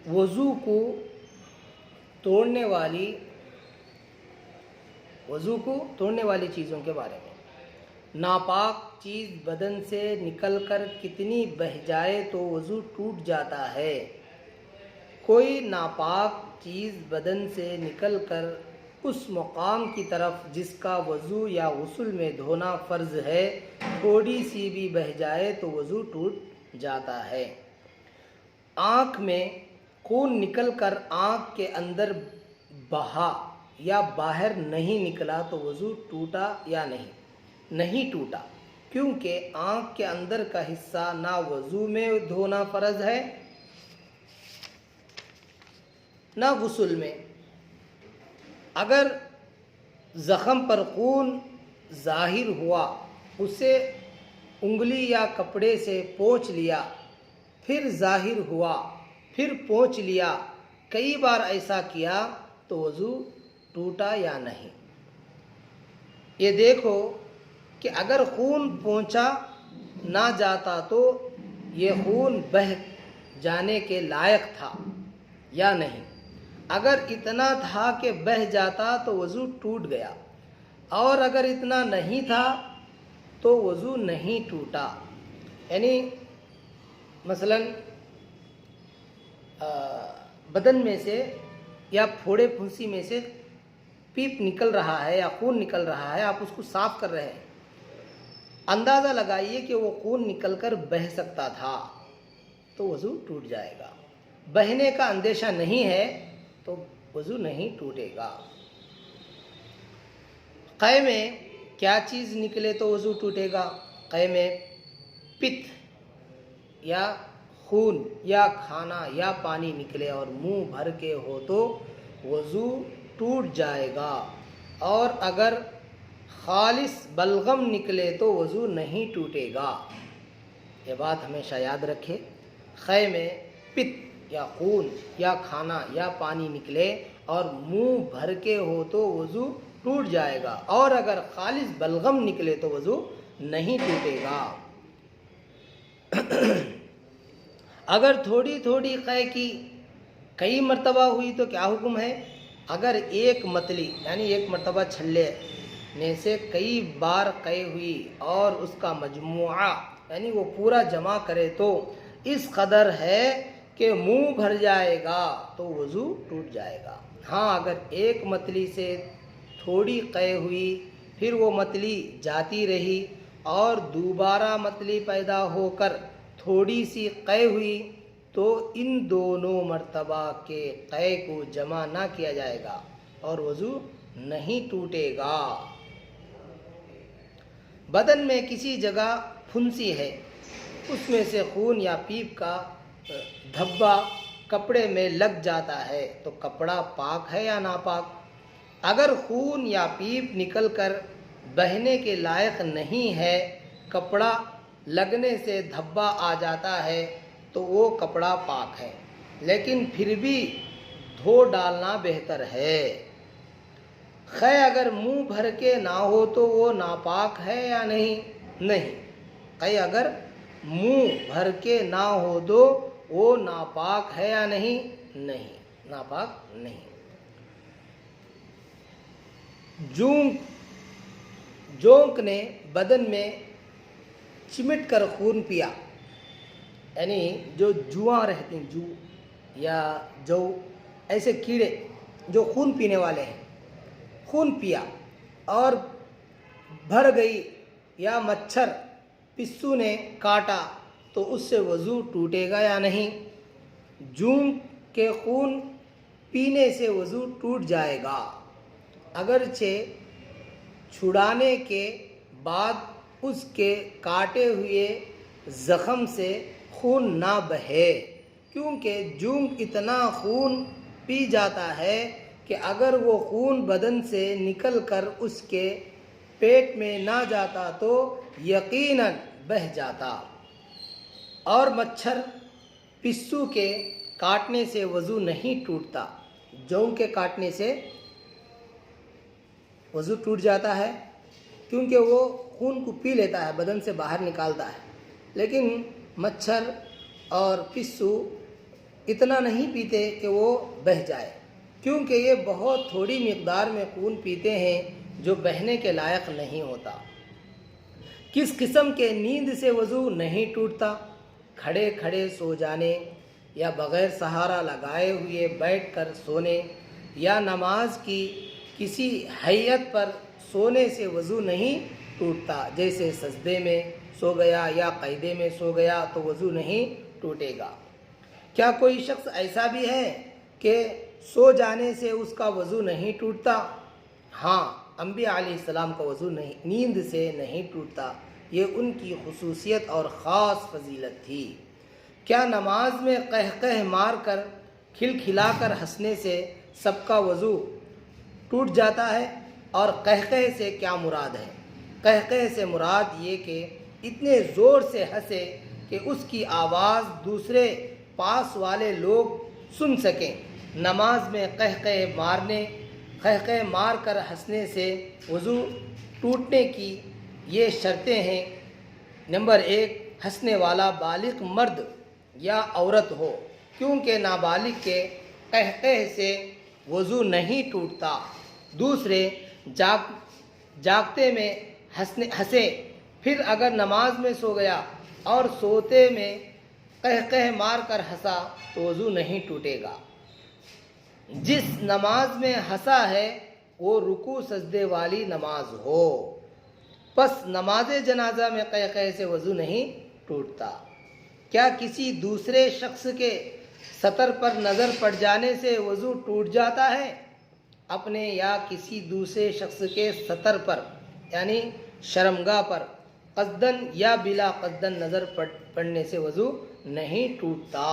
وضو کو توڑنے والی چیزوں کے بارے میں۔ ناپاک چیز بدن سے نکل کر کتنی بہہ جائے تو وضو ٹوٹ جاتا ہے۔ کوئی ناپاک چیز بدن سے نکل کر اس مقام کی طرف جس کا وضو یا غسل میں دھونا فرض ہے تھوڑی سی بھی بہہ جائے تو وضو ٹوٹ جاتا ہے۔ آنکھ میں خون نکل کر آنکھ کے اندر بہا یا باہر نہیں نکلا تو وضو ٹوٹا یا نہیں؟ نہیں ٹوٹا، کیونکہ آنکھ کے اندر کا حصہ نہ وضو میں دھونا فرض ہے نہ غسل میں۔ اگر زخم پر خون ظاہر ہوا، اسے انگلی یا کپڑے سے پونچھ لیا، پھر ظاہر ہوا، پھر پونچھ لیا، کئی بار ایسا کیا تو وضو ٹوٹا یا نہیں؟ یہ دیکھو کہ اگر خون پونچھا نہ جاتا تو یہ خون بہہ جانے کے لائق تھا یا نہیں۔ اگر اتنا تھا کہ بہہ جاتا تو وضو ٹوٹ گیا، اور اگر اتنا نہیں تھا تو وضو نہیں ٹوٹا۔ یعنی مثلا بدن میں سے یا پھوڑے پھنسی میں سے پیپ نکل رہا ہے یا خون نکل رہا ہے، آپ اس کو صاف کر رہے ہیں، اندازہ لگائیے کہ وہ خون نکل کر بہہ سکتا تھا تو وضو ٹوٹ جائے گا۔ بہنے کا اندیشہ نہیں ہے تو وضو نہیں ٹوٹے گا۔ قے میں کیا چیز نکلے تو وضو ٹوٹے گا؟ قے میں پت یا خون یا کھانا یا پانی نکلے اور منہ بھر کے ہو تو وضو ٹوٹ جائے گا، اور اگر خالص بلغم نکلے تو وضو نہیں ٹوٹے گا۔ یہ بات ہمیشہ یاد رکھے، قے میں پت یا خون یا کھانا یا پانی نکلے اور منہ بھر کے ہو تو وضو ٹوٹ جائے گا، اور اگر خالص بلغم نکلے تو وضو نہیں ٹوٹے گا۔ اگر تھوڑی تھوڑی قے کی کئی مرتبہ ہوئی تو کیا حکم ہے؟ اگر ایک متلی یعنی ایک مرتبہ چھلے میں سے کئی بار قے ہوئی اور اس کا مجموعہ یعنی وہ پورا جمع کرے تو اس قدر ہے کہ منہ بھر جائے گا تو وضو ٹوٹ جائے گا۔ ہاں، اگر ایک متلی سے تھوڑی قے ہوئی، پھر وہ متلی جاتی رہی اور دوبارہ متلی پیدا ہو کر تھوڑی سی قے ہوئی تو ان دونوں مرتبہ کے قے کو جمع نہ کیا جائے گا اور وضو نہیں ٹوٹے گا۔ بدن میں کسی جگہ پھنسی ہے، اس میں سے خون یا پیپ کا دھبا کپڑے میں لگ جاتا ہے تو کپڑا پاک ہے یا ناپاک؟ اگر خون یا پیپ نکل کر بہنے کے لائق نہیں ہے، کپڑا لگنے سے دھبا آ جاتا ہے تو وہ کپڑا پاک ہے، لیکن پھر بھی دھو ڈالنا بہتر ہے۔ قے اگر منہ بھر کے نہ ہو تو وہ ناپاک ہے یا نہیں؟ نہیں، قے اگر منہ بھر کے نہ ہو تو وہ ناپاک ہے یا نہیں؟ نہیں، ناپاک نہیں۔ جونک نے بدن میں چمٹ کر خون پیا، یعنی جو جواں رہتے ہیں، جو یا جو ایسے کیڑے جو خون پینے والے ہیں، خون پیا اور بھر گئی، یا مچھر پسو نے کاٹا تو اس سے وضو ٹوٹے گا یا نہیں؟ جونک کے خون پینے سے وضو ٹوٹ جائے گا، اگرچہ چھڑانے کے بعد اس کے کاٹے ہوئے زخم سے خون نہ بہے، کیونکہ جونک اتنا خون پی جاتا ہے کہ اگر وہ خون بدن سے نکل کر اس کے پیٹ میں نہ جاتا تو یقیناً بہہ جاتا۔ اور مچھر پسو کے کاٹنے سے وضو نہیں ٹوٹتا، جونک کے کاٹنے سے وضو ٹوٹ جاتا ہے کیونکہ وہ خون کو پی لیتا ہے، بدن سے باہر نکالتا ہے، لیکن مچھر اور پسو اتنا نہیں پیتے کہ وہ بہہ جائے، کیونکہ یہ بہت تھوڑی مقدار میں خون پیتے ہیں جو بہنے کے لائق نہیں ہوتا۔ کس قسم کے نیند سے وضو نہیں ٹوٹتا؟ کھڑے کھڑے سو جانے یا بغیر سہارا لگائے ہوئے بیٹھ کر سونے یا نماز کی کسی ہیئت پر سونے سے وضو نہیں ٹوٹتا، جیسے سجدے میں سو گیا یا قیدے میں سو گیا تو وضو نہیں ٹوٹے گا۔ کیا کوئی شخص ایسا بھی ہے کہ سو جانے سے اس کا وضو نہیں ٹوٹتا؟ ہاں، انبیاء علیہ السلام کا وضو نیند سے نہیں ٹوٹتا، یہ ان کی خصوصیت اور خاص فضیلت تھی۔ کیا نماز میں قہقہ مار کر کھلکھلا کر ہنسنے سے سب کا وضو ٹوٹ جاتا ہے؟ اور قہقہ سے کیا مراد ہے؟ قہقہ سے مراد یہ کہ اتنے زور سے ہنسے کہ اس کی آواز دوسرے پاس والے لوگ سن سکیں۔ نماز میں قہقہ مار کر ہنسنے سے وضو ٹوٹنے کی یہ شرطیں ہیں۔ نمبر 1، ہنسنے والا بالغ مرد یا عورت ہو، کیونکہ نابالغ کے قہقہ سے وضو نہیں ٹوٹتا۔ دوسرے، جاگتے میں ہنسے، پھر اگر نماز میں سو گیا اور سوتے میں قہقہ مار کر ہنسا تو وضو نہیں ٹوٹے گا۔ جس نماز میں ہنسا ہے وہ رکوع سجدے والی نماز ہو، پس نماز جنازہ میں قہقہ سے وضو نہیں ٹوٹتا۔ کیا کسی دوسرے شخص کے سطر پر نظر پڑ جانے سے وضو ٹوٹ جاتا ہے؟ اپنے یا کسی دوسرے شخص کے سطر پر یعنی شرمگاہ پر قصدن یا بلا قصدن نظر پڑنے سے وضو نہیں ٹوٹتا۔